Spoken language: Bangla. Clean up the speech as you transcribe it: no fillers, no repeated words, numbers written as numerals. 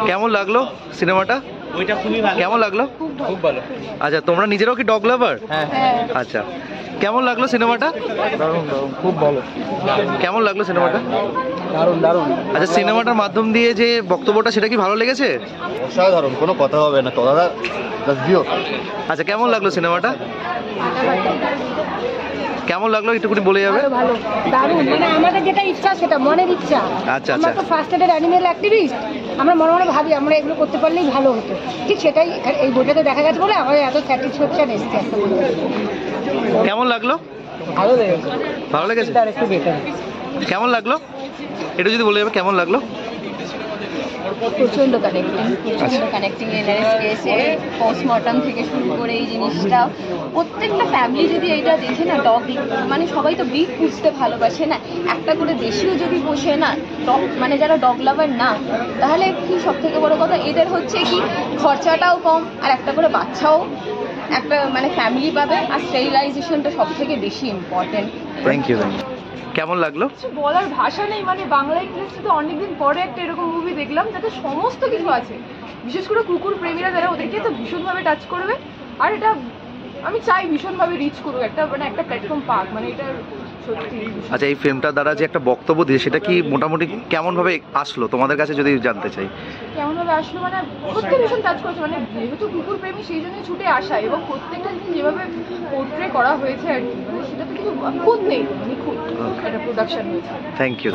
কেমন লাগলো সিনেমাটা? ওইটা খুবই ভালো। কেমন লাগলো? খুব ভালো। আচ্ছা, তোমরা নিজেরাও কি ডগ লাভার? হ্যাঁ। আচ্ছা, কেমন লাগলো সিনেমাটা? দারুণ দারুণ, খুব ভালো। কেমন লাগলো সিনেমাটা? দারুণ দারুণ। আচ্ছা, সিনেমাটার মাধ্যম দিয়ে যে বক্তব্যটা সেটা কি ভালো লেগেছে? অসাধারণ, কোনো কথা হবে না। দাদা আচ্ছা, কেমন লাগলো সিনেমাটা? কেমন লাগলো একটুখানি বলে যাবে? ভালো দারুণ, মানে আমাদের যেটা ইচ্ছা সেটা মনের ইচ্ছা। আচ্ছা আমরা তো ফার্স্ট এডের অ্যানিমেল অ্যাক্টিভিস্ট, আমরা মনে মনে ভাবি আমরা এগুলো করতে পারলেই ভালো হতো। ঠিক সেটাই এই বইটাতে দেখা গেছে বলে আমাদের এত স্যাটিসফ্যাকশন এসছে। কেমন লাগলো? ভালো লেগেছে। ভালো লেগেছে? আর একটু বেটার। কেমন লাগলো একটু যদি বলে যাবে, কেমন লাগলো? প্রচণ্ড কানেক্টিং এনারেস কেসে পোস্টমর্টম থেকে শুরু করে এই জিনিসটা প্রত্যেকটা ফ্যামিলি যদি এইটা দেখে না, ডগ মানে সবাই তো ব্রিড পুষতে ভালোবাসে না, একটা করে দেশিও যদি পোষে না ডগ, মানে যারা ডগ লাভার না, তাহলে কি সব থেকে বড় কথা এদের হচ্ছে কি খরচাটাও কম, আর একটা করে বাচ্চাও একটা মানে ফ্যামিলি পাবে, আর স্টেরিলাইজেশনটা সব থেকে বেশি ইম্পর্টেন্ট। Thank you. কেমন লাগলো? বলার ভাষা নেই, মানে বাংলা ইন্ডাস্ট্রিতে অনেকদিন পরে একটা এরকম মুভি দেখলাম যাতে সমস্ত কিছু আছে, বিশেষ করে কুকুর প্রেমীরা যারা ওদেরকে তো ভীষণভাবে টাচ করবে। আর এটা আমি চাই ভীষণভাবে রিচ করুক, একটা মানে একটা প্ল্যাটফর্ম পাক, মানে এটা সত্যি। আচ্ছা, এই ফিল্মটার দ্বারা যে একটা বক্তব্য দিয়ে সেটা কি মোটামুটি কেমনভাবে আসলো তোমাদের কাছে যদি জানতে চাই? কেমনভাবে আসলো মানে সত্যি ভীষণ টাচ করেছে, মানে যেহেতু কুকুর প্রেমী সেই জন্যই ছুটে আসা, এবং প্রত্যেকটা জিনিস যেভাবে পোর্ট্রে করা হয়েছে আর কি, মানে সেটা তো কিছু খুঁত নেই, নিখুঁত একটা প্রোডাকশন হয়েছে। Thank you.